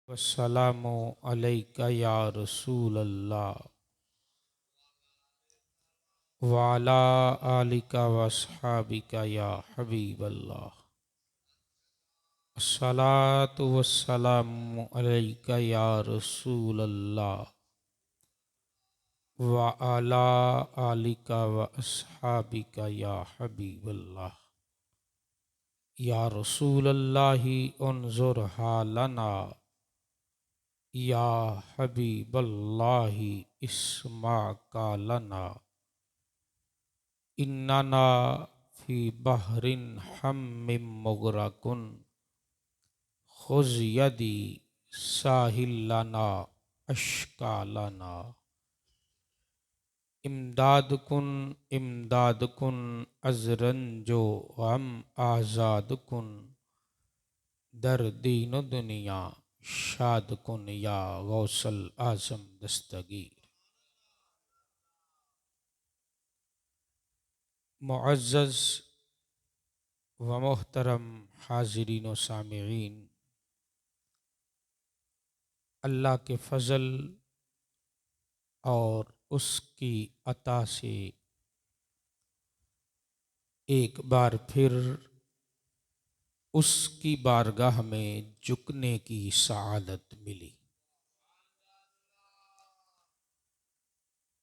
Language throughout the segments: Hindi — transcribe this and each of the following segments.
वस्सलामु अलैका या रसूल अल्लाह वाला आलिका वस्हाबिका या हबीब अल्लाह। अस्सलातु वस्सलामु अलैका या रसूल अल्लाह वाला आलिका वस्हाबिका या हबीब अल्लाह। या रसूल अल्लाहि उन्जुर हालना या हबीब अल्लाहि इस्मा कालना इन्नना फी बहरिन हम्मिम मुगरकुन खुज़ यदी साहिलना अश्कालना। इमदादकुन इमदादकुन अजरंजो गम आज़ादकुन दर दीन दुनिया शादकुन या गौसल आज़म दस्तगीर। मुअज़्ज़ज़ व मोहतरम हाज़िरीन व सामिईन, अल्लाह के फ़ज़ल और उसकी अता से एक बार फिर उसकी बारगाह में झुकने की सआदत मिली।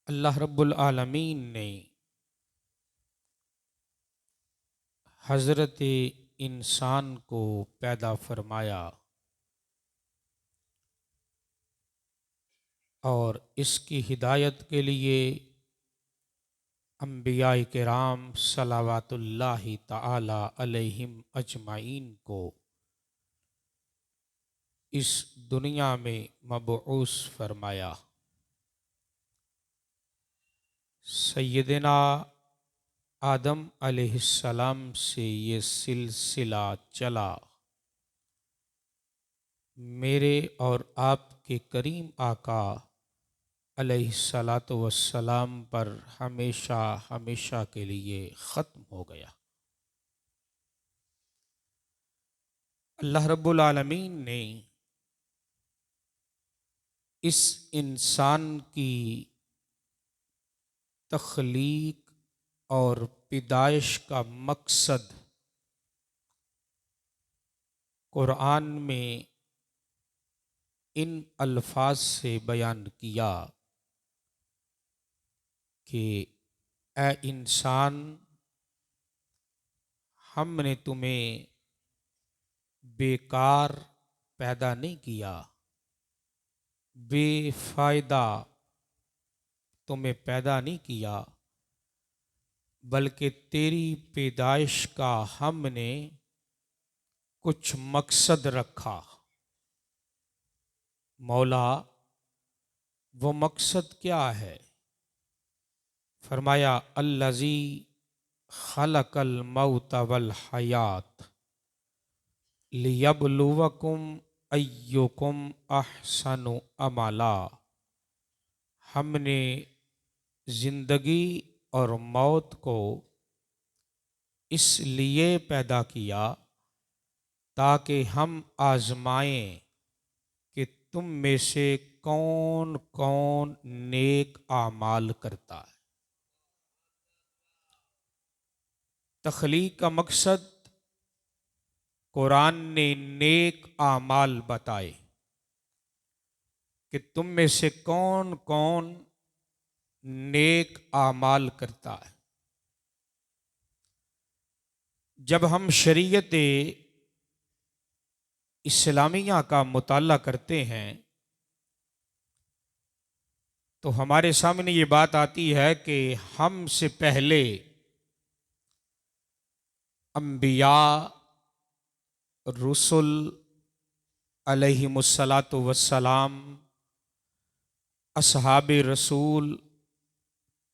अल्लाह रब्बुल आलमीन ने हज़रत इंसान को पैदा फरमाया और इसकी हिदायत के लिए अंबियाए किराम सलावतुल्लाहि तआला अलैहिम अजमाइन को इस दुनिया में मबऊस फरमाया। सैयदना आदम अलैहिस्सलाम से ये सिलसिला चला। मेरे और आपके करीम आका अलैहिस्सलातु वस्सलाम पर हमेशा हमेशा के लिए ख़त्म हो गया। अल्लाह रब्बुल आलमीन ने इस इंसान की तख्लीक और पैदाइश का मकसद कुरान में इन अल्फाज से बयान किया कि ए इंसान, हमने तुम्हें बेकार पैदा नहीं किया, बेफायदा तुम्हें पैदा नहीं किया, बल्कि तेरी पैदाइश का हमने कुछ मकसद रखा। मौला, वो मकसद क्या है? फरमाया अल्लज़ी खलकल मौत वल हयात लियब्लुवकुम अय्युकुम अहसनु अमला। हमने जिंदगी और मौत को इसलिए पैदा किया ताकि हम आजमाएं कि तुम में से कौन कौन नेक आमाल करता है। तख्लीक का मकसद कुरान ने नेक आमाल बताए कि तुम में से कौन कौन नेक आमाल करता है। जब हम शरीयत इस्लामिया का मुताला करते हैं तो हमारे सामने ये बात आती है कि हमसे पहले अंबिया, रुसुल अलैहिमुस्सलातु वस्सलाम, असहाबे रसूल,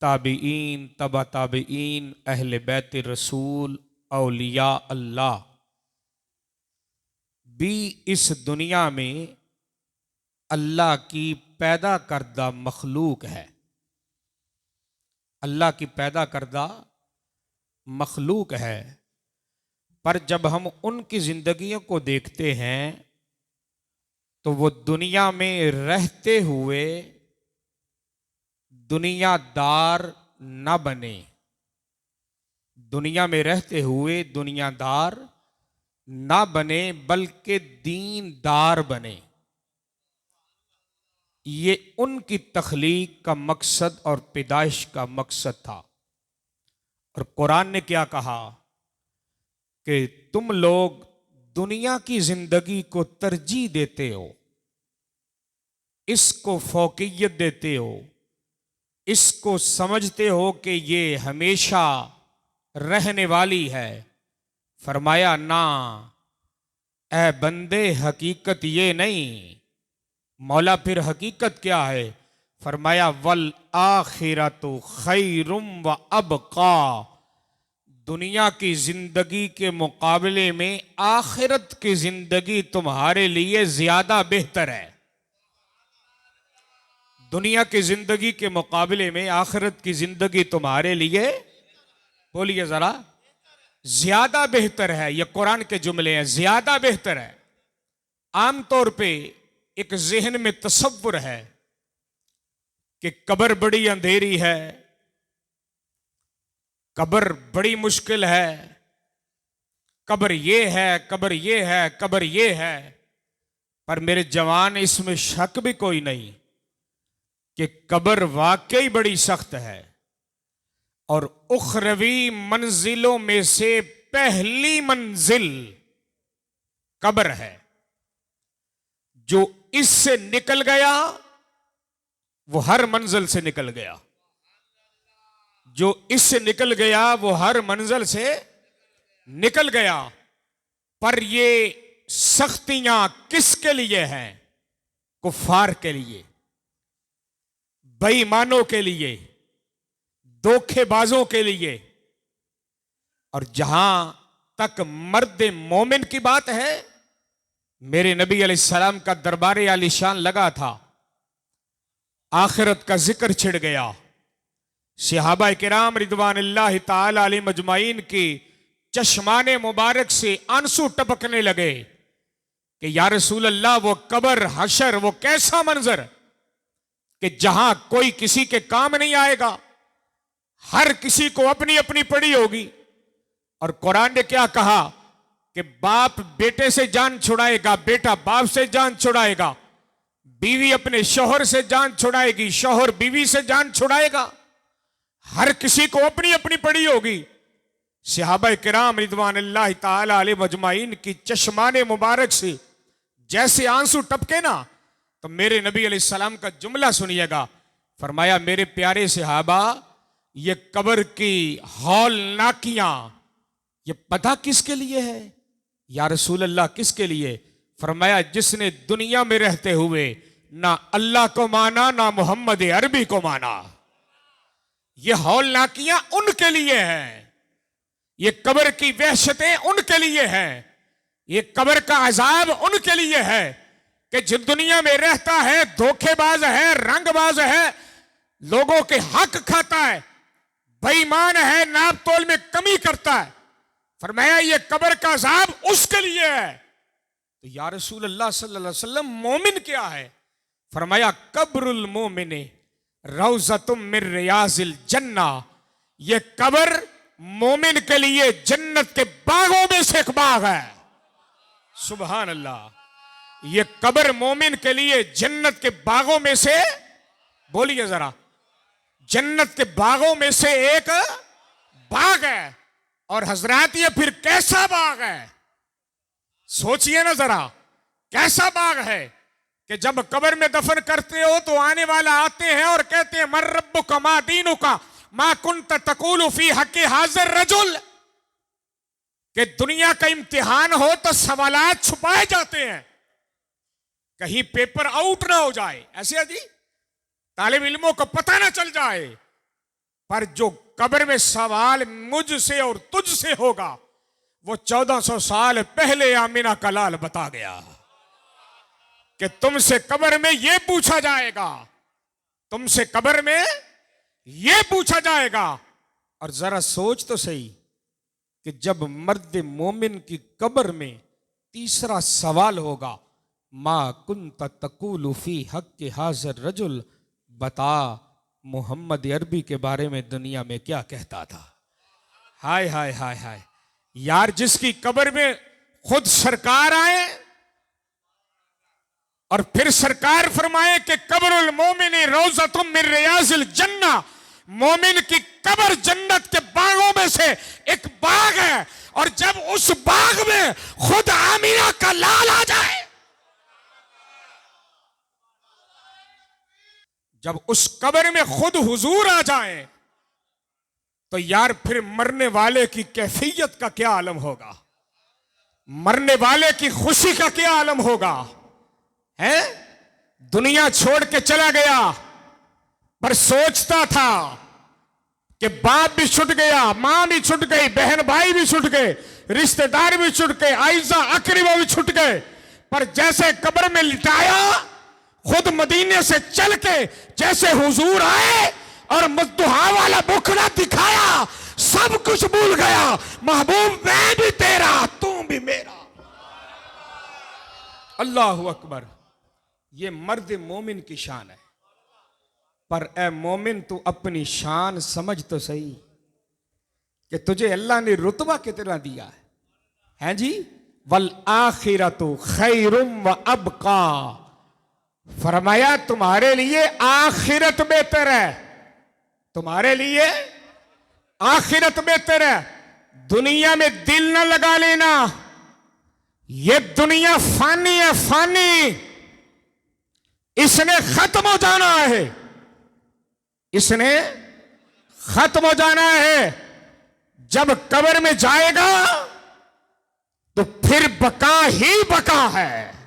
ताबीईन, तबा ताबीईन, अहले बैत रसूल, औलिया अल्लाह भी इस दुनिया में अल्लाह की पैदा करदा मखलूक है। अल्लाह की पैदा करदा मखलूक है। पर जब हम उनकी जिंदगियों को देखते हैं तो वो दुनिया में रहते हुए दुनियादार न बने, दुनिया में रहते हुए दुनियादार ना बने बल्कि दीनदार बने। ये उनकी तख्लीक का मकसद और पैदाइश का मकसद था। और कुरान ने क्या कहा कि तुम लोग दुनिया की जिंदगी को तरजीह देते हो, इसको फौकियत देते हो, इसको समझते हो कि ये हमेशा रहने वाली है। फरमाया ना ए बंदे, हकीकत ये नहीं। मौला फिर हकीकत क्या है? फरमाया वल आखिरतु खैरुम व अबका। दुनिया की जिंदगी के मुकाबले में आखिरत की जिंदगी तुम्हारे लिए ज्यादा बेहतर है। दुनिया की जिंदगी के मुकाबले में आखिरत की जिंदगी तुम्हारे लिए, बोलिए जरा, ज्यादा बेहतर है। ये कुरान के जुमले हैं, ज्यादा बेहतर है। आमतौर पे एक जहन में तसव्वुर है कि कब्र बड़ी अंधेरी है, कब्र बड़ी मुश्किल है, कब्र ये है, कब्र ये है, कब्र ये है। पर मेरे जवान, इसमें शक भी कोई नहीं कि कब्र वाकई बड़ी सख्त है। और उखरवी मंजिलों में से पहली मंजिल कब्र है। जो इससे निकल गया वो हर मंजिल से निकल गया, जो इससे निकल गया वो हर मंजिल से निकल गया। पर ये सख्तियां किसके लिए हैं? कुफार के लिए, बेईमानों के लिए, धोखेबाजों के लिए। और जहां तक मर्द मोमिन की बात है, मेरे नबी अलैहिस्सलाम का दरबार आलीशान लगा था, आखिरत का जिक्र छिड़ गया। सहाबा किराम रिदवानुल्लाह ताला अलैहिम अजमाइन की चश्माने मुबारक से आंसू टपकने लगे कि या रसूल अल्लाह, वो कब्र, हशर, वो कैसा मंजर कि जहां कोई किसी के काम नहीं आएगा, हर किसी को अपनी अपनी पड़ी होगी। और कुरान ने क्या कहा कि बाप बेटे से जान छुड़ाएगा, बेटा बाप से जान छुड़ाएगा, बीवी अपने शौहर से जान छुड़ाएगी, शौहर बीवी से जान छुड़ाएगा। हर किसी को अपनी अपनी पड़ी होगी। सहाबा किराम रिदवानुल्लाह ताला अलैहिम अजमाइन की चश्माने मुबारक से जैसे आंसू टपके ना, तो मेरे नबी अलैहिस्सलाम का जुमला सुनिएगा। फरमाया, मेरे प्यारे सहाबा, ये कब्र की हौलनाकियां, ये पता किसके लिए है? या रसूल अल्लाह, किसके लिए? फरमाया, जिसने दुनिया में रहते हुए ना अल्लाह को माना, ना मोहम्मद अरबी को माना। ये हौलनाकियां उनके लिए हैं, ये कब्र की वहशतें उनके लिए हैं, ये कब्र का अजाब उनके लिए है कि जो दुनिया में रहता है, धोखेबाज है, रंगबाज है, लोगों के हक खाता है, बेईमान है, नाप तोल में कमी करता है। फरमाया, ये कब्र का अजाब उसके लिए है। तो या रसूल अल्लाह सल्लल्लाहु अलैहि वसल्लम, मोमिन क्या है? फरमाया, कब्रुल मोमिने रौज़तुम मिर रियाज़िल जन्ना। ये कब्र मोमिन के लिए जन्नत के बागों में से एक बाग है। सुभान अल्लाह। ये कब्र मोमिन के लिए जन्नत के बागों में से, बोलिए जरा, जन्नत के बागों में से एक बाग है। और हजरात, ये फिर कैसा बाग है? सोचिए ना जरा, कैसा बाग है कि जब कब्र में दफन करते हो तो आने वाला आते हैं और कहते हैं, मर रब्बुका मा दीनुका मा कुंत तकूलु फी हक़्क़ि हाज़िर रजुल। कि दुनिया का इम्तिहान हो तो सवालात छुपाए जाते हैं, कहीं पेपर आउट ना हो जाए, ऐसे जी तालिब इल्मों को पता ना चल जाए। पर जो कब्र में सवाल मुझसे और तुझसे होगा, वो 1400 साल पहले आमिना का लाल बता गया कि तुमसे कब्र में यह पूछा जाएगा, तुमसे कब्र में यह पूछा जाएगा। और जरा सोच तो सही कि जब मर्द मोमिन की कब्र में तीसरा सवाल होगा मा कुंत तकूलु फी हक के हाजिर रजुल, बता मोहम्मद अरबी के बारे में दुनिया में क्या कहता था। हाय हाय हाय हाय यार, जिसकी कब्र में खुद सरकार आए और फिर सरकार फरमाए कि कब्रुल मोमिन रोज़तुम मिन रियाजिल जन्ना, मोमिन की कब्र जन्नत के बागों में से एक बाग है, और जब उस बाग में खुद आमीना का लाल आ जाए, जब उस कब्र में खुद हुजूर आ जाए, तो यार फिर मरने वाले की कैफियत का क्या आलम होगा, मरने वाले की खुशी का क्या आलम होगा। है दुनिया छोड़ के चला गया, पर सोचता था कि बाप भी छूट गया, मां भी छूट गई, बहन भाई भी छूट गए, रिश्तेदार भी छूट गए, आइजा अकरीबा भी छूट गए, पर जैसे कब्र में लिटाया, खुद मदीने से चल के जैसे हुजूर आए और मजदुहा वाला मुखड़ा दिखाया, सब कुछ भूल गया। महबूब मैं भी तेरा, तू भी मेरा। अल्लाहु अकबर। ये मर्द मोमिन की शान है। पर ए मोमिन, तू अपनी शान समझ तो सही कि तुझे अल्लाह ने रुतबा कितना दिया है जी। वल आखिरतु खैरुम व अबका, फरमाया तुम्हारे लिए आखिरत बेहतर है, तुम्हारे लिए आखिरत बेहतर है। दुनिया में दिल न लगा लेना, ये दुनिया फानी है, फानी, इसने खत्म हो जाना है, इसने खत्म हो जाना है। जब कब्र में जाएगा तो फिर बका ही बका है।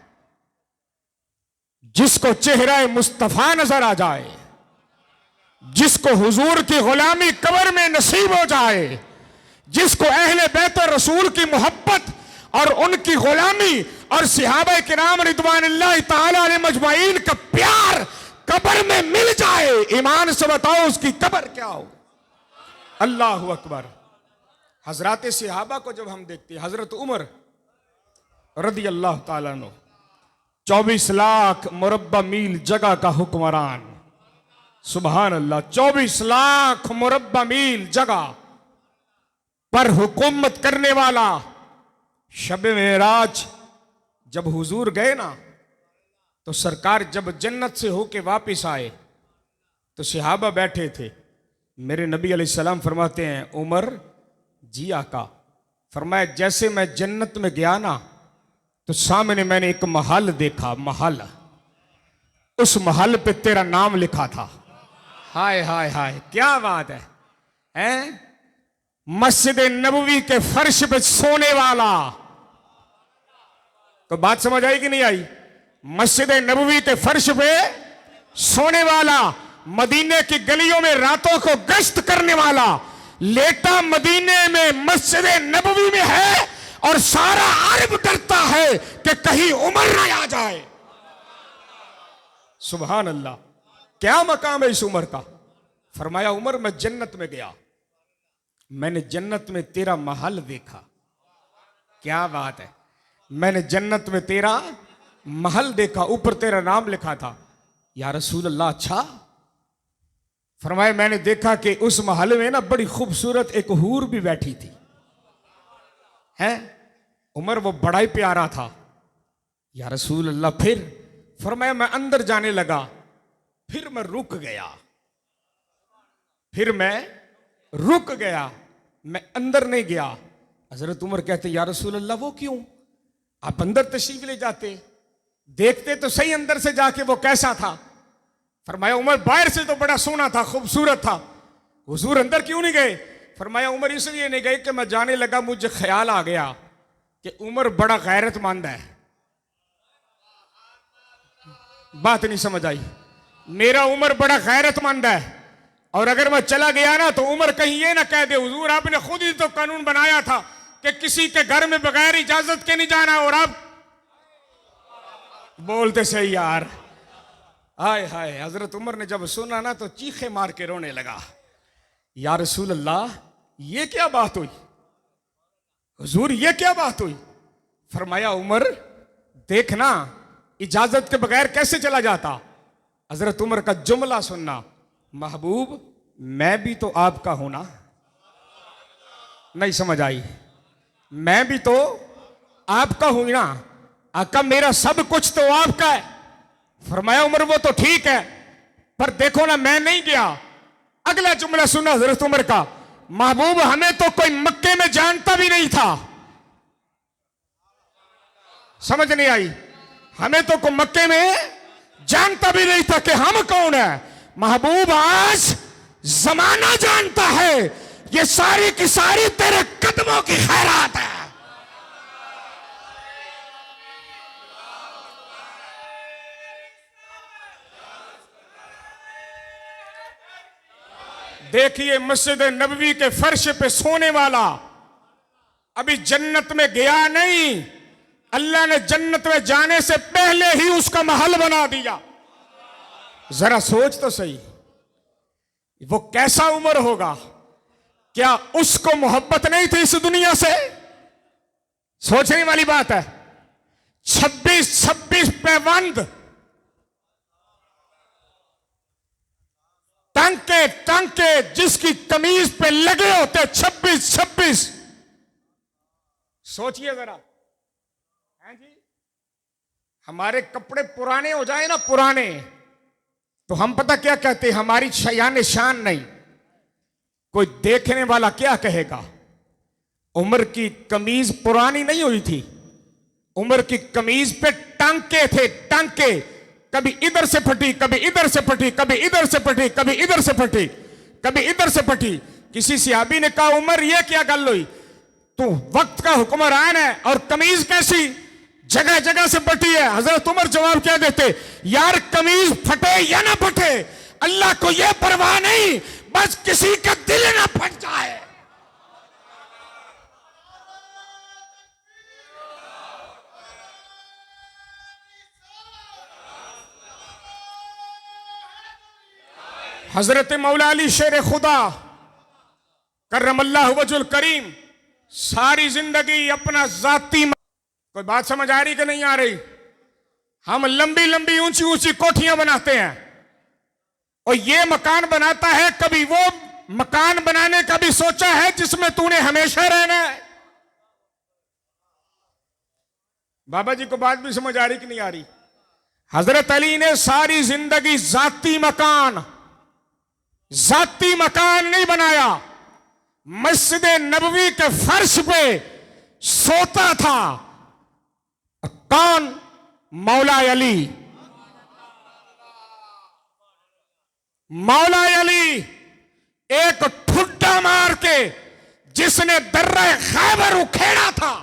जिसको चेहरा मुस्तफा नजर आ जाए, जिसको हुजूर की गुलामी कब्र में नसीब हो जाए, जिसको अहले बैत रसूल की मोहब्बत और उनकी गुलामी और सहाबा किराम रिदवानुल्लाह ताला अलैहिम अजमाइन का प्यार कब्र में मिल जाए, ईमान से बताओ उसकी कब्र क्या हो। अल्लाहु अकबर। हजरत सहाबा को जब हम देखते हैं, हजरत उमर रदी अल्लाह ताला अन्हु 24 लाख मुरब्बा मील जगह का हुक्मरान, सुभान अल्लाह, 24 लाख मुरब्बा मील जगह पर हुकूमत करने वाला। शब मेराज जब हुजूर गए ना, तो सरकार जब जन्नत से होके वापस आए तो सहाबा बैठे थे। मेरे नबी अलैहिस्सलाम फरमाते हैं, उमर जी आका, फरमाया जैसे मैं जन्नत में गया ना, तो सामने मैंने एक महल देखा, महल, उस महल पे तेरा नाम लिखा था। हाय हाय हाय, क्या बात है, हैं? मस्जिद नबवी के फर्श पे सोने वाला, तो बात समझ आई कि नहीं आई? मस्जिद नबवी के फर्श पे सोने वाला, मदीने की गलियों में रातों को गश्त करने वाला, लेटा मदीने में मस्जिद नबवी में है, और सारा अरब डरता है कि कहीं उमर ना आ जाए। सुभान अल्लाह, क्या मकाम है इस उमर का। फरमाया उमर, मैं जन्नत में गया, मैंने जन्नत में तेरा महल देखा। क्या बात है, मैंने जन्नत में तेरा महल देखा, ऊपर तेरा नाम लिखा था। या रसूल अल्लाह, अच्छा। फरमाया मैंने देखा कि उस महल में ना बड़ी खूबसूरत एक हूर भी बैठी थी। है उमर, वो बड़ा ही प्यारा था। या रसूल अल्लाह, फिर? फरमाया मैं अंदर जाने लगा, फिर मैं रुक गया, फिर मैं रुक गया, मैं अंदर नहीं गया। हजरत उमर कहते, या रसूल अल्लाह, वो क्यों? आप अंदर तशरीफ ले जाते, देखते तो सही अंदर से जाके वो कैसा था। फरमाया उमर, बाहर से तो बड़ा सोना था, खूबसूरत था, हुजूर अंदर क्यों नहीं गए? फरमाया उमर, इसलिए नहीं गए कि मैं जाने लगा, मुझे ख्याल आ गया कि उमर बड़ा गैरतमंद है। बात नहीं समझ आई? मेरा उमर बड़ा गैरतमंद है, और अगर मैं चला गया ना तो उमर कहीं ये ना कह दे, हुजूर आपने खुद ही तो कानून बनाया था कि किसी के घर में बगैर इजाजत के नहीं जाना, और अब बोलते सही यार। हाय हाय, हजरत उमर ने जब सुना ना तो चीखे मार के रोने लगा। या रसूल अल्लाह, ये क्या बात हुई? हुजूर ये क्या बात हुई? फरमाया उमर, देखना इजाजत के बगैर कैसे चला जाता? हजरत उमर का जुमला सुनना, महबूब मैं भी तो आपका हूं ना। नहीं समझ आई? मैं भी तो आपका हूं ना। आका मेरा सब कुछ तो आपका है। फरमाया उमर वो तो ठीक है, पर देखो ना मैं नहीं गया। अगला जुमला सुना हजरत उमर का, महबूब हमें तो कोई मक्के में जानता भी नहीं था। समझ नहीं आई? हमें तो कोई मक्के में जानता भी नहीं था कि हम कौन है। महबूब आज जमाना जानता है, ये सारी की सारी तेरे कदमों की खैरात है। देखिए मस्जिद नबवी के फर्श पे सोने वाला अभी जन्नत में गया नहीं, अल्लाह ने जन्नत में जाने से पहले ही उसका महल बना दिया। जरा सोच तो सही, वो कैसा उम्र होगा? क्या उसको मोहब्बत नहीं थी इस दुनिया से? सोचने वाली बात है। 26 पैबंद, टांके टांके जिसकी कमीज पे लगे होते 26। सोचिए जरा, हैं जी? हमारे कपड़े पुराने हो जाए ना, पुराने, तो हम पता क्या कहते हैं? हमारी शयान शान नहीं। कोई देखने वाला क्या कहेगा? उमर की कमीज पुरानी नहीं हुई थी, उमर की कमीज पे टांके थे, टांके। कभी इधर से फटी, कभी इधर से फटी, कभी इधर से फटी, कभी इधर से फटी, कभी इधर से फटी। किसी सहाबी ने कहा उमर ये क्या गल हुई? तू वक्त का हुक्मरान है और कमीज कैसी जगह जगह से फटी है। हजरत उमर जवाब क्या देते? यार कमीज फटे या ना फटे, अल्लाह को यह परवाह नहीं, बस किसी का दिल ना फट जाए। हजरत मौला अली शेर खुदा करमल्लाहु वजुल करीम सारी जिंदगी अपना जाती, कोई बात समझ आ रही कि नहीं आ रही? हम लंबी लंबी ऊंची ऊंची कोठियां बनाते हैं और ये मकान बनाता है, कभी वो मकान बनाने का भी सोचा है जिसमें तूने हमेशा रहना है? बाबा जी को बात भी समझ आ रही कि नहीं आ रही? हजरत अली ने सारी जिंदगी जाती मकान नहीं बनाया, मस्जिद नबवी के फर्श पे सोता था। कौन? मौला अली। मौला अली एक ठुड्डा मार के जिसने दर्रा खैबर उखेड़ा था,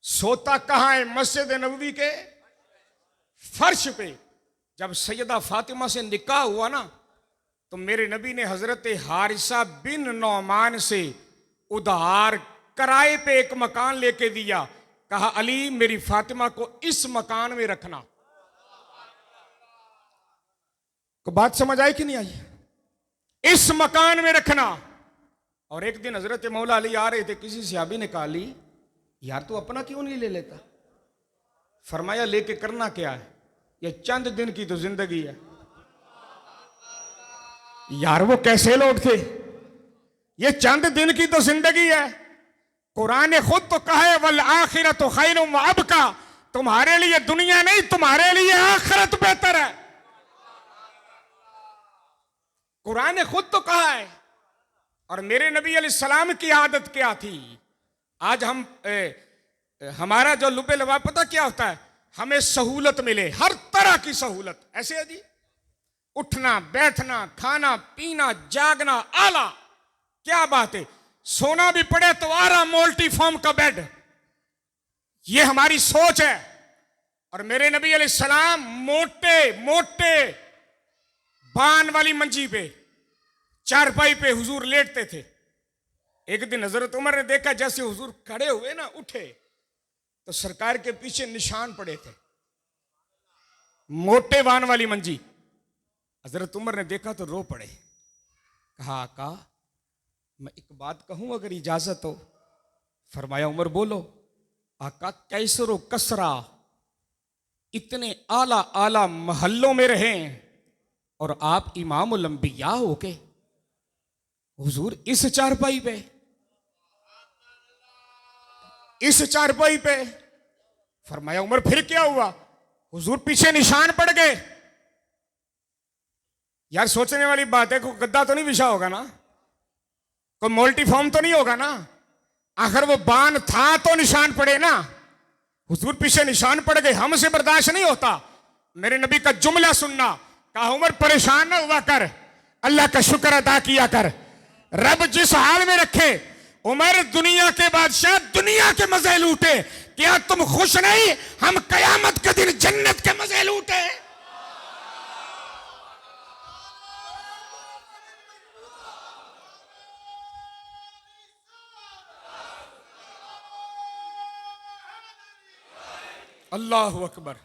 सोता कहां है? मस्जिद नबवी के फर्श पे। जब सैयदा फातिमा से निकाह हुआ ना, तो मेरे नबी ने हजरत हारिसा बिन नौमान से उधार किराए पे एक मकान लेके दिया। कहा अली मेरी फातिमा को इस मकान में रखना। को बात समझ आई कि नहीं आई? इस मकान में रखना। और एक दिन हजरत मौला अली आ रहे थे, किसी सहाबी ने कहा अली यार तू अपना क्यों नहीं ले लेता? फरमाया लेके करना क्या है, ये चंद दिन की तो जिंदगी है। यार वो कैसे लोग थे? ये चंद दिन की तो जिंदगी है। कुरान ने खुद तो कहा है वल आखिरतु खैरुम व अबका, तुम्हारे लिए दुनिया नहीं, तुम्हारे लिए आखिरत बेहतर है। कुरान ने खुद तो कहा है। और मेरे नबी अलैहिस्सलाम की आदत क्या थी? आज हम हमारा जो लुबे लवा पता क्या होता है? हमें सहूलत मिले, हर तरह की सहूलत। ऐसे है जी, उठना बैठना खाना पीना जागना आला, क्या बात है। सोना भी पड़े तो आराम, मोल्टी फॉर्म का बेड, ये हमारी सोच है। और मेरे नबी अलैहिस्सलाम मोटे मोटे बान वाली मंजी पे, चारपाई पे हुजूर लेटते थे। एक दिन हजरत उमर ने देखा जैसे हुजूर खड़े हुए ना उठे, तो सरकार के पीछे निशान पड़े थे, मोटे बान वाली मंजी। हजरत उमर ने देखा तो रो पड़े। कहा आका मैं एक बात कहूं अगर इजाजत हो? फरमाया उमर बोलो। आका कैसरो कसरा इतने आला आला महल्लों में रहे और आप इमामुल अंबिया हो के हुजूर इस चारपाई पे, इस चारपाई पे। फरमाया उमर फिर क्या हुआ? हुजूर पीछे निशान पड़ गए। यार सोचने वाली बात है, कोई गद्दा तो नहीं बिछा होगा ना, कोई मोल्टी फॉर्म तो नहीं होगा ना, आखिर वो बान था तो निशान पड़े ना। हुजूर पीछे निशान पड़ गए, हमसे बर्दाश्त नहीं होता। मेरे नबी का जुमला सुनना, कहा उमर परेशान ना हुआ कर, अल्लाह का शुक्र अदा किया कर, रब जिस हाल में रखे। उमर दुनिया के बादशाह दुनिया के मजे लूटे, क्या तुम खुश नहीं? हम कयामत के दिन जन्नत के मजे लूटे। अल्लाह अकबर।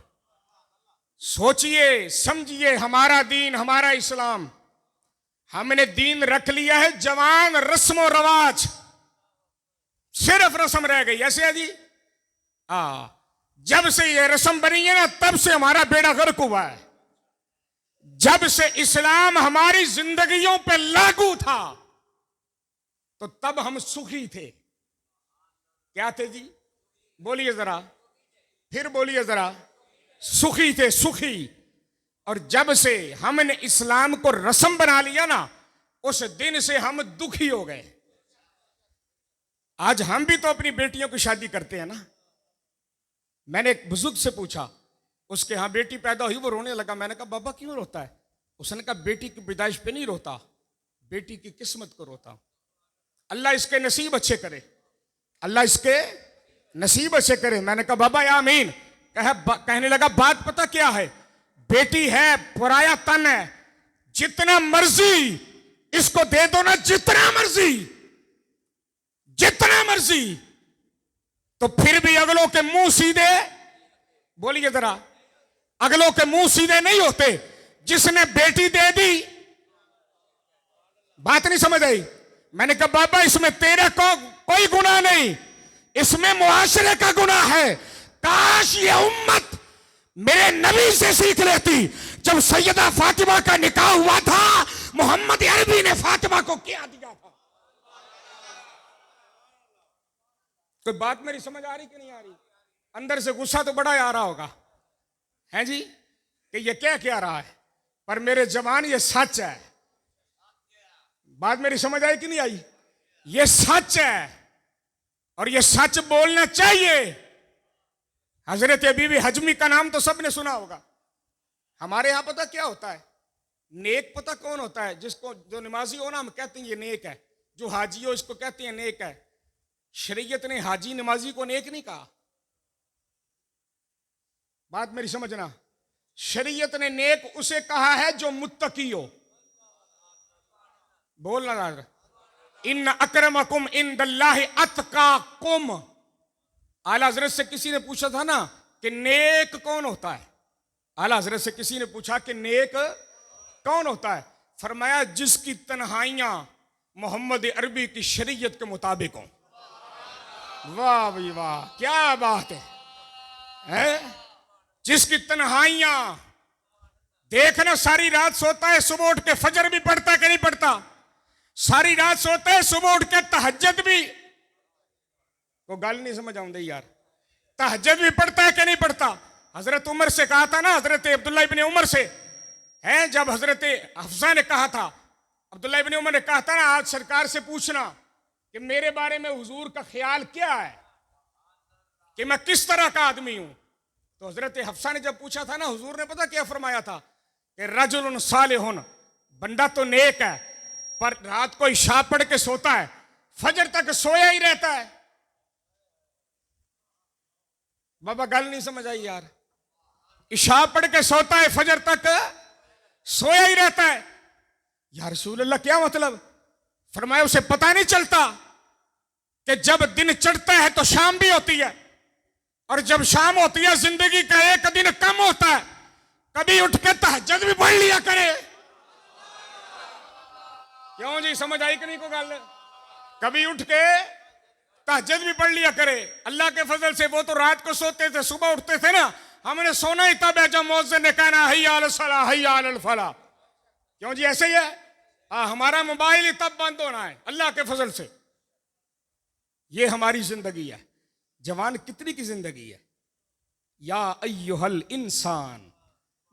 सोचिए समझिए, हमारा दीन, हमारा इस्लाम, हमने दीन रख लिया है जवान रस्म रवाज, सिर्फ रस्म रह गई। ऐसे है जी, जब से ये रस्म बनी है ना, तब से हमारा बेड़ा गर्क हुआ है। जब से इस्लाम हमारी जिंदगियों पे लागू था, तो तब हम सुखी थे। क्या थे जी? बोलिए जरा, फिर बोलिए जरा। सुखी थे, सुखी। और जब से हमने इस्लाम को रस्म बना लिया ना, उस दिन से हम दुखी हो गए। आज हम भी तो अपनी बेटियों की शादी करते हैं ना। मैंने एक बुजुर्ग से पूछा, उसके यहां बेटी पैदा हुई, वो रोने लगा। मैंने कहा बाबा क्यों रोता है? उसने कहा बेटी की पैदाइश पे नहीं रोता, बेटी की किस्मत को रोता। अल्लाह इसके नसीब अच्छे करे, अल्लाह इसके नसीब अच्छे करे। मैंने कहा बाबा या आमीन। कहने लगा बात पता क्या है? बेटी है पराया तन है, जितना मर्जी इसको दे दो ना, जितना मर्जी, जितना मर्जी, तो फिर भी अगलों के मुंह सीधे, बोलिए जरा, अगलों के मुंह सीधे नहीं होते। जिसने बेटी दे दी, बात नहीं समझ आई। मैंने कहा बाबा इसमें तेरे को कोई गुनाह नहीं, इसमें मुआशरे का गुनाह है। काश ये उम्मत मेरे नबी से सीख लेती। जब सैयदा फातिमा का निकाह हुआ था, मोहम्मद अरबी ने फातिमा को क्या दिया था? कोई बात मेरी समझ आ रही कि नहीं आ रही? अंदर से गुस्सा तो बड़ा आ रहा होगा, है जी, कि ये क्या क्या रहा है, पर मेरे जवान ये सच है। बात मेरी समझ आई कि नहीं आई? ये सच है और ये सच बोलना चाहिए। हजरत बीबी हजमी का नाम तो सबने सुना होगा। हमारे यहां पता क्या होता है? नेक पता कौन होता है? जिसको, जो नमाजी हो ना, हम कहते हैं ये नेक है। जो हाजी हो इसको कहते हैं नेक है। शरीयत ने हाजी नमाजी को नेक नहीं कहा। बात मेरी समझना, शरीयत ने नेक उसे कहा है जो मुत्तकी हो। बोलना यार, इन्न अक्रमकुम इंदल्लाहि अत्काकुम। आला हजरत से किसी ने पूछा था ना कि नेक कौन होता है? आला हजरत से किसी ने पूछा कि नेक कौन होता है? फरमाया जिसकी तन्हाइयां मोहम्मद अरबी की शरीयत के मुताबिक हो। वाह भाई वाह, क्या बात है? जिसकी तन्हाइयां, देखना सारी रात सोता है, सुबह उठ के फजर भी पढ़ता है कि नहीं पढ़ता? सारी रात सोता है, सुबह उठ के तहज्जुद भी, वो गल नहीं समझ आउंदी यार, तहज्जुद भी पढ़ता है कि नहीं पढ़ता? हजरत उमर से कहा था ना, हजरत अब्दुल्ला इब्ने उमर से, है जब हजरत हफ्सा ने कहा था, अब्दुल्ला इब्ने उमर ने कहा था ना, आज सरकार से पूछना कि मेरे बारे में हुजूर का ख्याल क्या है, कि मैं किस तरह का आदमी हूं। तो हजरत हफ्सा ने जब पूछा था ना, हुजूर ने पता क्या फरमाया था कि रजुलुन सालिहुन, बंदा तो नेक है पर रात को इशा पढ़ के सोता है, फजर तक सोया ही रहता है। बाबा गल नहीं समझ आई यार। इशा पढ़ के सोता है, फजर तक सोया ही रहता है। या रसूल अल्लाह क्या मतलब? फरमाया उसे पता नहीं चलता कि जब दिन चढ़ता है तो शाम भी होती है, और जब शाम होती है जिंदगी का एक दिन कम होता है। कभी उठ के तहज्जुद भी पढ़ लिया करे। क्यों जी, समझ आई कि नहीं को गल? कभी उठ के तहज्जुद भी पढ़ लिया करे। अल्लाह के फजल से वो तो रात को सोते थे, सुबह उठते थे ना, हमने सोना ही तब है जब मौज़िन ने कहना हय्या अलल सलाह हय्या अलल फलाह। क्यों जी ऐसे ही है। हमारा मोबाइल ही तब बंद होना है अल्लाह के फजल से। ये हमारी जिंदगी है। जवान कितनी की जिंदगी है। या अय्युहल इंसान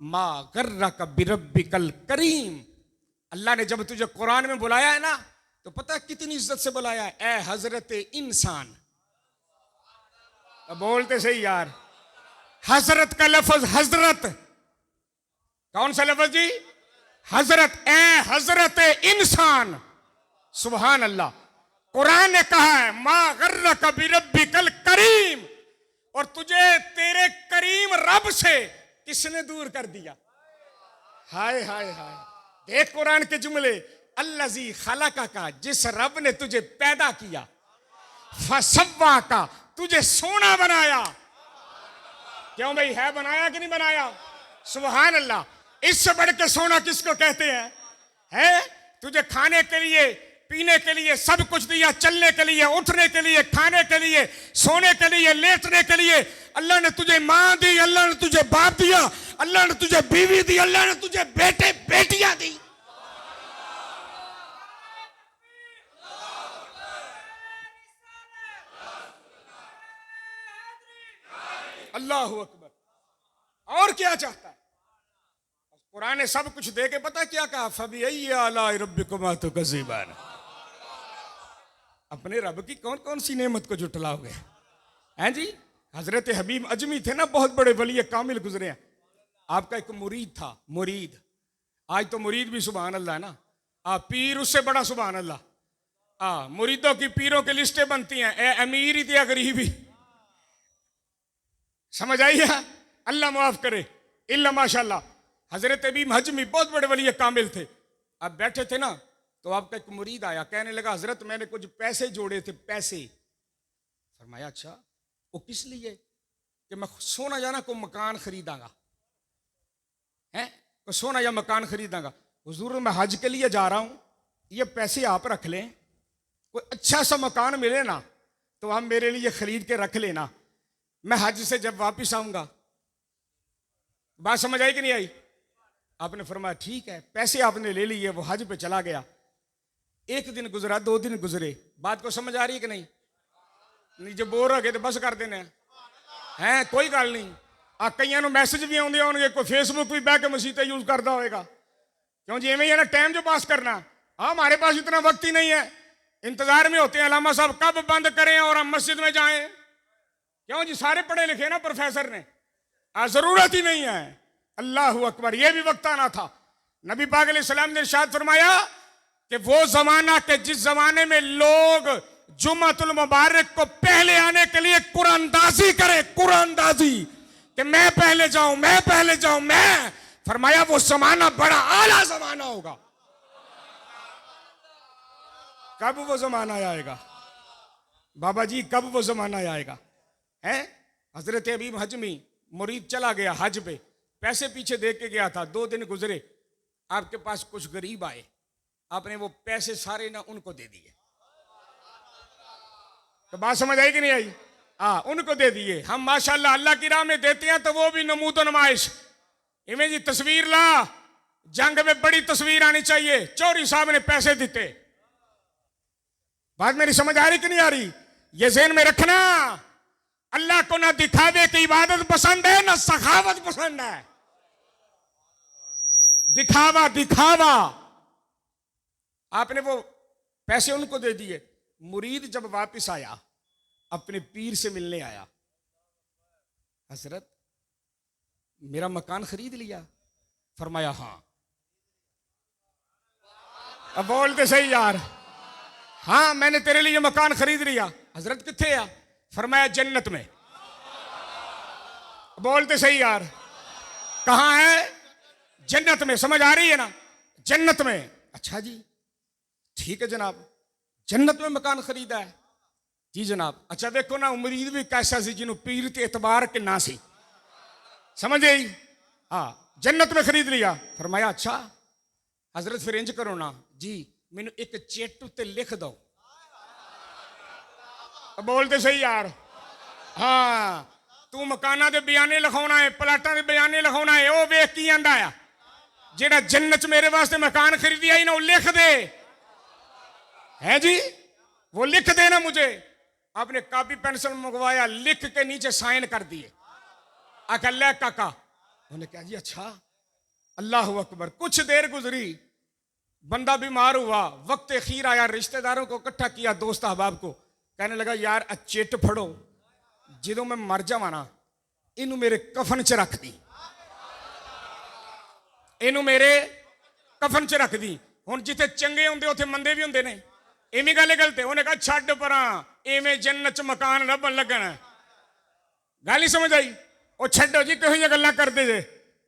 मा गर्रक बिरब्बिकल करीम। अल्लाह ने जब तुझे कुरान में बुलाया है ना, तो पता कितनी इज्जत से बुलाया है, ए हजरत इंसान। अब बोलते सही यार। हजरत का लफ्ज हजरत, कौन सा लफ्ज जी? हजरत, ए हजरत इंसान। सुभान अल्लाह। कुरान ने कहा है मा गर्रक बिरब्बिकल करीम, और तुझे तेरे करीम रब से किसने दूर कर दिया। हाय हाय हाय। देख कुरान के जुमले। अल्लज़ी खलका का, जिस रब ने तुझे पैदा किया, फसव्वा का, तुझे सोना बनाया। क्यों भाई, है बनाया कि नहीं बनाया? सुभान अल्लाह। इससे बढ़ के सोना किसको कहते हैं? है तुझे खाने के लिए पीने के लिए सब कुछ दिया, चलने के लिए, उठने के लिए, खाने के लिए, सोने के लिए, लेटने के लिए। अल्लाह ने तुझे मां दी, अल्लाह ने तुझे बाप दिया, अल्लाह ने तुझे बीवी दी, अल्लाह ने तुझे बेटे बेटियां दी। अल्लाह अकबर। और क्या चाहता है? कुरान ने सब कुछ दे के पता क्या कहा? फबिअय्यि आलाइ रब्बिकुमा तुकज़्ज़िबान। अपने रब की कौन कौन सी नेमत को जुटलाओगे? हैं जी। हजरत हबीब अजमी थे ना, बहुत बड़े वली कामिल गुजरे हैं। आपका एक मुरीद था, मुरीद। आज तो मुरीद भी सुभान अल्लाह ना, पीर उससे बड़ा सुभान अल्लाह। मुरीदों की पीरों की लिस्टें बनती हैं, ए अमीर ही या गरीब ही। समझ आई है? अल्लाह माफ करे। इल्ला माशाल्लाह। हजरत हबीब अजमी बहुत बड़े वली कामिल थे। अब बैठे थे ना, तो आपका एक मुरीद आया, कहने लगा हजरत मैंने कुछ पैसे जोड़े थे, पैसे। फरमाया अच्छा, वो किस लिए? कि मैं सोना जाना को मकान खरीदांगा। हैं? तो सोना या मकान खरीदांगा। हुजूर मैं हज के लिए जा रहा हूं, ये पैसे आप रख लें, कोई अच्छा सा मकान मिले ना तो आप मेरे लिए खरीद के रख लेना, मैं हज से जब वापिस आऊंगा। बात समझ आई कि नहीं आई? आपने फरमाया ठीक है। पैसे आपने ले लिए, वो हज पे चला गया। एक दिन गुजरा, 2 दिन गुजरे, बात को समझ आ रही है कि नहीं? नहीं जो बोर हो गए तो बस कर देने हैं, कोई गल नहीं। कईयां नूं मैसेज भी आउंदे होणगे, कोई फेसबुक भी बह के मसीह यूज करता होएगा। क्यों जी? इवें ही है ना, टाइम जो पास करना। हमारे पास इतना वक्त ही नहीं है, इंतजार में होते हैं अलामा साहब कब बंद करें और हम मस्जिद में जाएं। क्यों जी? सारे पढ़े लिखे ना प्रोफेसर ने, जरूरत ही नहीं है। अल्लाह अकबर। यह भी वक्त आना था। नबी पाक अलैहिस्सलाम ने इरशाद फरमाया कि वो जमाना के जिस जमाने में लोग जुम्मतुल मुबारक को पहले आने के लिए कुरानदाजी करे, कुरानदाजी, कि मैं पहले जाऊं, मैं पहले जाऊं, मैं। फरमाया वो जमाना बड़ा आला जमाना होगा। कब वो जमाना आएगा बाबा जी? कब वो जमाना आएगा? है हजरत हबीब हजमी मुरीद चला गया हज पे, पैसे पीछे दे के गया था। 2 दिन गुजरे, आपके पास कुछ गरीब आए, आपने वो पैसे सारे ना उनको दे दिए। तो बात समझ आई कि नहीं आई? उनको दे दिए। हम माशाल्लाह अल्लाह की राह में देते हैं तो वो भी नमूद नुमाइश। इवें जी तस्वीर ला, जंग में बड़ी तस्वीर आनी चाहिए, चौधरी साहब ने पैसे दिते। बात मेरी समझ आ रही कि नहीं आ रही? ये ज़हन में रखना, अल्लाह को ना दिखावे की इबादत पसंद है, ना सखावत पसंद है। दिखावा दिखावा। आपने वो पैसे उनको दे दिए। मुरीद जब वापस आया, अपने पीर से मिलने आया, हजरत मेरा मकान खरीद लिया? फरमाया हाँ। अब बोलते सही यार। हाँ मैंने तेरे लिए मकान खरीद लिया। हजरत किथे आ? फरमाया जन्नत में। बोलते सही यार। कहां है? जन्नत में। समझ आ रही है ना? जन्नत में। अच्छा जी ठीक है जनाब, जन्नत में मकान खरीदा है? जी जनाब। अच्छा देखो ना उम्मीद भी कैसा सी जिन्हों पीर ते एतबार के ना सी। समझ गई? जन्नत में खरीद लिया। फरमाया अच्छा हजरत फिर इंज करो ना जी, मैनू एक चिट उत्ते लिख दो। बोलते सही यार। हाँ तू मकाना के बयाने लिखाना है, प्लाटा के बयाने लिखाना है, वह वेख की आंदा है जेड़ा जन्नत च मेरे वास्ते मकान खरीदिया ही ना, लिख दे है जी, वो लिख देना मुझे। आपने कॉपी पेंसिल मंगवाया, लिख के नीचे साइन कर दिए। आखा ले काका, उन्हें कहा जी अच्छा। अल्लाह अकबर। कुछ देर गुजरी, बंदा बीमार हुआ, वक्त अखीर आया, रिश्तेदारों को इकट्ठा किया, दोस्त अहबाब को, कहने लगा यार चिट फड़ो, जो मैं मर जावा ना इनू मेरे कफन च रख दी, इनू मेरे कफन च रख दी। हुण जिथे चंगे होंदे उथे मंदे भी होंदे ने, इवें गल गलत है। उन्हें कहा छड्ड परां, इवें जन्नत च मकान लभन लगन। गल ही समझ आई? वो छड्डो जी, कहो जी गल्लां करदे जे।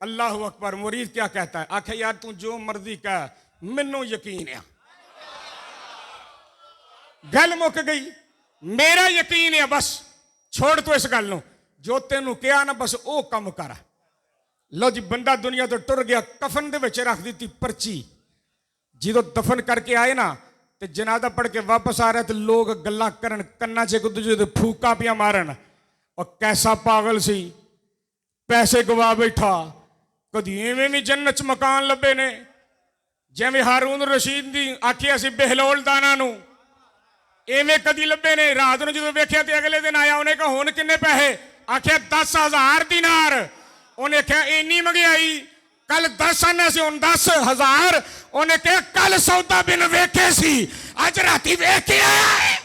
अल्लाह अकबर। मुरीद क्या कहता है? आखे यार तू जो मर्जी कह, मैनू यकीन है। गल मुक गई, मेरा यकीन है, बस छोड़ तू इस गल नूं, जो तेनू कहा ना बस वो कम कर। लो जी, बंदा दुनिया तो टुर गया, कफन दे विच रख दी पर्ची। जो दफन करके आए ना ते जनाजा पढ़ के वापस आ रहे तो लोग गल्लां करन, कन्ना च एक दूजे दे फूका पिया मारन, और कैसा पागल सी, पैसे गवा बैठा, कदी इवें भी जन्नत च मकान लभे ने, जिवें हारून रशीद दी आखिया सी बेहलोल दाना नूं, इवें कदी लभे ने। रात नूं जदों वेख्या ते अगले दिन आया, उन्हें कहा हुण किन्ने पैसे? आखिया 10,000 दीनार। उन्हें कहा इन्नी महंगाई, कल 10 आने से हुण 10,000। उन्हें कहा कल सौदा बिन वेखे सी, अज राती वेख के आया है।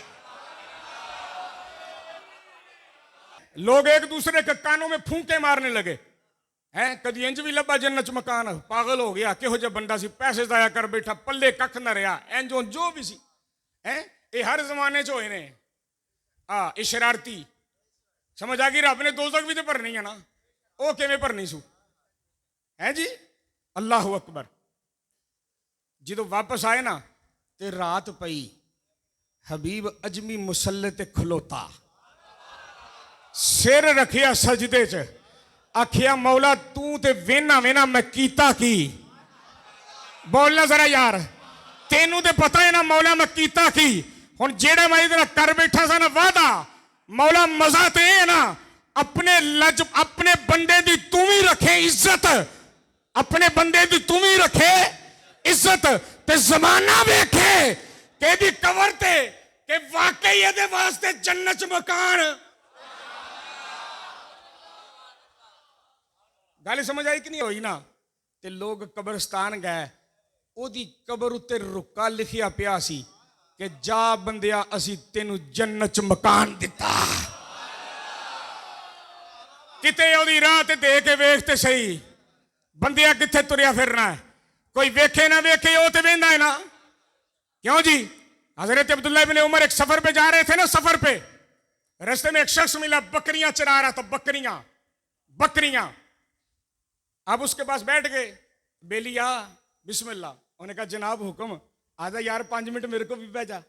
लोग एक दूसरे के कानों में फूंके मारने लगे हैं। कदी इंज भी लब्बा जन्नत च मकान, पागल हो गया, किहो जिहा बंदा सी, पैसे जाया कर बैठा, पल्ले कख न रहा, इंजों जो भी सी हैं। ये हर जमाने च होए ने। ये शरारती समझ आ गई। रब ने दोज़ख भी तो भरनी है ना, वो किवें भरनी सू है जी। अल्लाह अकबर। जो वापस आए ना ते रात पई, हबीब अजमी मुसल्ले ते खलोता, सिर रखिया सजदे च, आखिया मौला तू ते वेना वेना मैं कीता की। बोलना जरा यार, तेनू ते पता है ना मौला मैं कीता की। हुण जेड़ा मैं इधर कर बैठा सा ना वादा, मौला मजा ते है ना, अपने बंदे दी तू भी रखे इज्जत, अपने बंदे दी तू भी रखे इज्जत, ते जमाना वेखे के दी कवर ते के वाकई ये वास्ते जन्नत च मकान। गल समझ आई कि नहीं होई ना? ते लोग कब्रस्तान गए, ओदी कबर उत्ते रुका लिखिया पिया सी कि जा बंदिया असी तेनू जन्नत च मकान दिता। किते ओदी राह ते दे के वेखते सही, बंदिया किथे तुरिया फिरना है, कोई वेखे ना वेखे वो तो वेंदा है ना। क्यों जी? हजरत अब्दुल्ला इब्ने उमर एक सफर पे जा रहे थे ना, सफर पे रास्ते में एक शख्स मिला, बकरियां चरा रहा था, बकरियां। अब उसके पास बैठ गए, बेलिया बिस्मिल्लाह। उन्हें कहा जनाब हुक्म, आजा यार 5 मिनट मेरे को भी भेजा।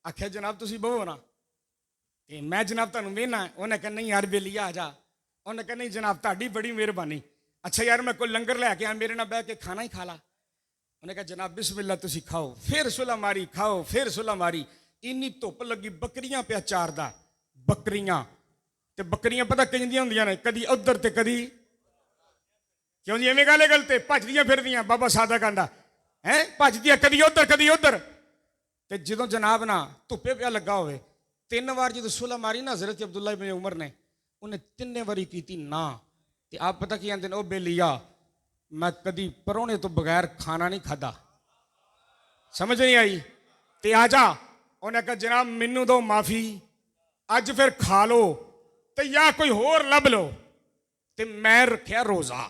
आख्या जनाब तुसी बहो ना, मैं जनाब तुहानू वेहना। उन्हें कहा नहीं यार बेलिया आ जा। उन्हें कहा नहीं जनाब ताड़ी बड़ी मेहरबानी, अच्छा यार मैं कोई लंगर लैके आया, मेरे नाल बह के खाना ही खा ला। उन्हें कहा जनाब बिस्मिल्लाह तुसी खाओ। फिर सुला मारी, खाओ, फिर सुला मारी। इन्नी धुप लगी, बकरियां पिया चारदा, बकरियां ते बकरियां पता किंदियां हुंदियां ने, कदी उधर ते कदी। क्यों जी? इवें गल गलते भजदियां फिरदियां, बाबा सादा कहंदा है भजदियां कदी उधर। ते जदों जनाब ना धुप्पे पिया लगा होवे, 3 बार जो सुला मारी ना हजरत अब्दुल्ला इब्ने उमर ने, उन्हें 3 बारी की ना। ते आप पता की आंदे ने, ओ बेलिया मैं कदी परोने तो बगैर खाना नहीं खादा। समझ नहीं आई? ते आजा। उन्हें कहा जनाब मैनू दो माफी, अज फिर खा लो ते या कोई होर लभ लो। ते मैं रखिया रोजा।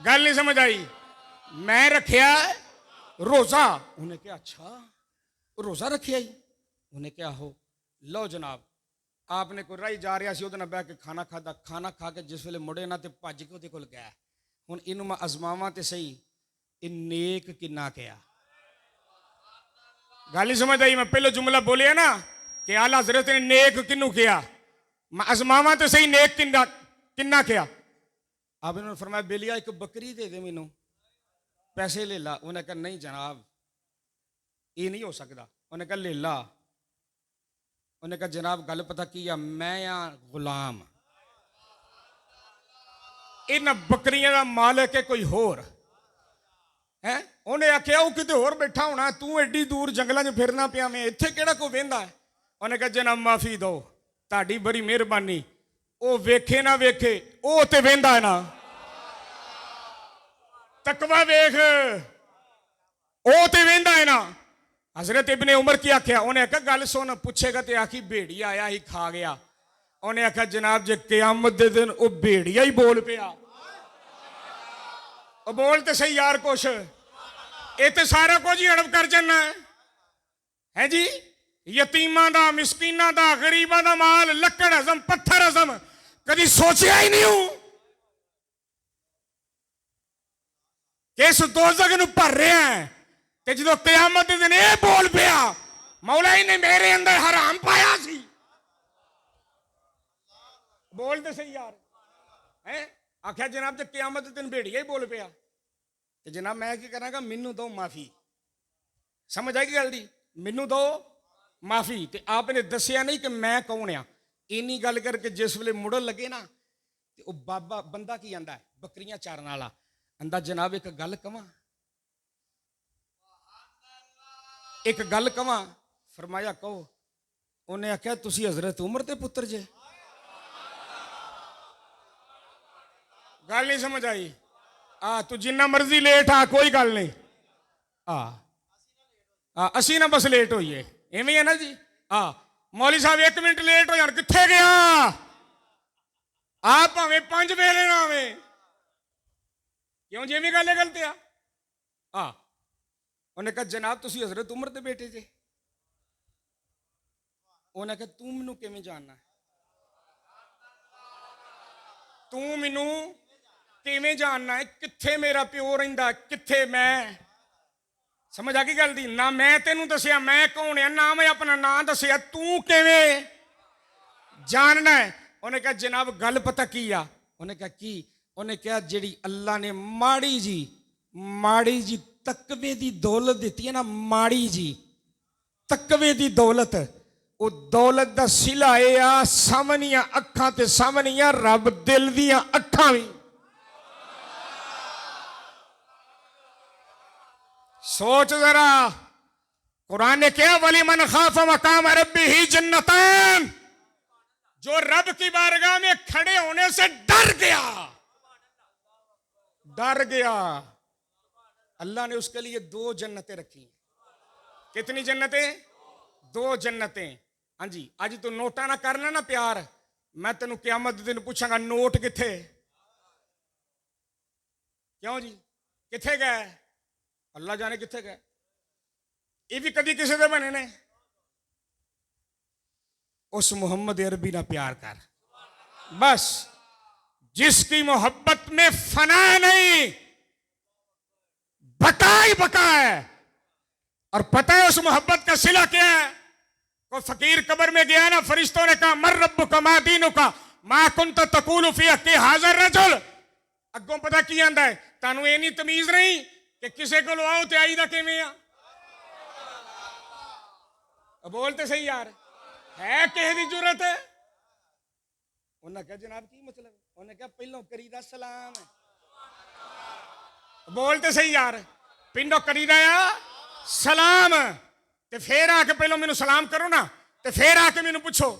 गल नहीं समझ आई? मैं रखिया रोजा। उन्हें क्या अच्छा रोजा रखिया ही? उन्हें क्या हो लो जनाब, आपने कोई राही जा रहा सी, उहदे नाल बह के खाना खादा, खाना खा के जिस वेले मुड़े ना ते भज के उहदे कोल गया। हुण इनू मैं अजमावां ते सही, इन नेक किन्ना किया। गल ही समझ आई? मैं पहले जुमला बोलिया ना कि आला हजरत ने नेक किन्नू किया, मैं अजमावां ते सही नेक किन्ना किया। अब इन्होंने फरमाया बेलिया एक बकरी दे दे मैनू, पैसे ले ला। उन्हें कहा नहीं जनाब ये नहीं हो सकता, उन्हें कहा ले ला। उन्हें कहा जनाब गल पता की आ, मैं आ गुलाम, इन बकरियां का मालिक है कोई होर है। उन्हें आख्या वो किते होर बैठा होना, तू एडी दूर जंगलों च फिरना पिया में, इत्थे केड़ा कोई वेंदा है। उन्हें कहा जनाब माफी दो, ताड़ी बड़ी मेहरबानी। वो वेखे ना वेखे, वो ते वेंदा है ना, तकवा वेख, वो ते वेंदा है ना। हजरत इब्ने उमर की आख्या, उन्हें आख्या गल सुन, पूछेगा तो आखी भेड़ी आया ही खा गया। उन्हें आख्या जनाब जे क़यामत दे दिन वो भेड़िया ही बोल पिया, बोल तो सही यार कुछ, ये तो सारा कुछ ही हड़प कर जाना है जी। यतीमां दा, मिसकीनां दा, गरीबां दा माल, लकड़ हजम, पत्थर हजम, कभी सोचा ही नहीं हूं कि इस दोज़ख नूं भर रहे हैं। ते जो क़यामत दे दिन ये बोल पिया, मौला ही ने मेरे अंदर हराम पाया सी, बोल तो सही यार है। आख्या जनाब जे क़यामत दे दिन भेड़िया ही बोल पिया ते जनाब मैं की करांगा, मैनू दो माफी। समझ आएगी गल दी, मैनू दो माफी। ते आपने दसिया नहीं कि मैं कौन आ। इन्नी गल करके जिस वेले मुड़न लगे ना, ते वो बाबा बंदा की आंदा है बकरियां चारन वाला, आंदा जनाब एक गल कवां, एक गल कवां। फरमाया कहो। उन्हें आख्या तुसी हजरत उमर दे पुत्र जे। गल नहीं समझ आई। तू जिन्ना मर्जी लेट आ, कोई गल नहीं। असी ना बस लेट होइए, इवें है ना जी। मौली साहब 1 मिनट लेट हो जान, कित्थे गया आप, भावें 5 वेले ना आवे, क्यों जिवें गल गलत आ। उन्हें कहा जनाब तुसी हजरत उमर दे बेटे जे। उन्हें कहा तू मैनू किवें जानना, तू मैनू किवें जानना है, कित्थे मेरा प्यो रहिंदा, कित्थे मैं। समझ आ गई गल दी ना। मैं तेनू दसिया मैं कौन है, ना मैं अपना नाम दसिया, तू किवें जानना है। उन्हें कहा जनाब गल पता की आ। उन्हें कहा की। उन्हें कहा जिहड़ी अल्लाह ने माड़ी जी तकवे दी दौलत दी है ना, माड़ी जी तकवे दी दौलत, वो दौलत दा सिला ए आ सामनियां अखां ते सामनियां रब दिल दियां अखां भी। सोच जरा, कुरान ने क्या, वली मन खाफ मकाम रब्बी ही जन्नतान, जो रब की बारगाह में खड़े होने से डर गया, डर गया। अल्लाह ने उसके लिए 2 जन्नतें रखी। कितनी जन्नतें? 2 जन्नतें। हाँ जी। आज तू नोटा ना करना ना प्यार, मैं तेन क़यामत दे दिन पूछांगा नोट किथे, क्यों जी किथे गए, अल्लाह जाने किथे गए। ये भी कभी किसी दे बने ने। उस मोहम्मद अरबी ना प्यार कर बस, जिसकी मोहब्बत में फना नहीं, बका ही बका है। और पता है उस मोहब्बत का सिला क्या है। कोई फकीर कब्र में गया ना, फरिश्तों ने कहा मर रब्बु का मा दीनु का मा कुंत तकूलु फी हक़्क़ि हाज़र रजुल। अगों पता की आंदा है, तानू ये नहीं तमीज नहीं कि किसे को आओ ते आई दा किवें आ। बोलते सही यार है, किसी की जरूरत है। उन्हें कहा जनाब की मतलब, उन्हें कहा पहलों करीदा सलाम है। बोलते सही यार, पिंडो करीदा सलाम, ते फिर आके पहलो मैनू सलाम करो ना, ते फिर आके मैनू पूछो।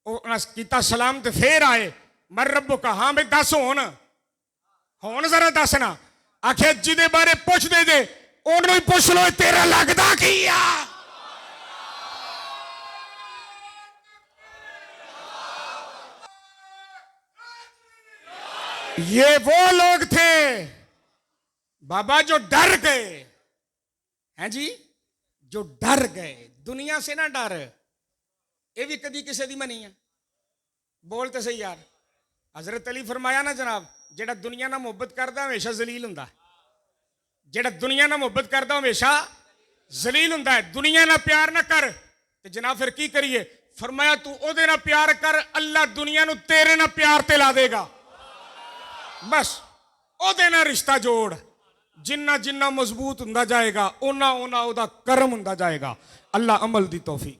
किता सलाम ते फिर आए मर रब्बो का, हाँ भाई दस होन जरा दस ना। आखे जिदे बारे पुछ दे जे ओनू ही पुछ लो तेरा लगदा की आ। ये वो लोग थे बाबा जो डर गए हैं जी, जो डर गए। दुनिया से ना डर, ये भी कदी किसी दी मनी है। बोलते सही यार। हजरत अली फरमाया ना जनाब, जेड़ा दुनिया ना मुहब्बत करता हमेशा जलील हुंदा, जेड़ा दुनिया ना मुहब्बत करता हमेशा जलील हुंदा है। दुनिया ना प्यार ना कर ते जनाब फिर की करिए। फरमाया तू ओदे ना प्यार कर, अल्लाह दुनिया नू तेरे ना प्यार ते ला देगा। बस ओदे ना रिश्ता जोड़, जिन्ना जिन्ना मजबूत हुंदा जाएगा उन्ना उन्ना ओदा कर्म हुंदा जाएगा। अल्लाह अमल दी तौफीक।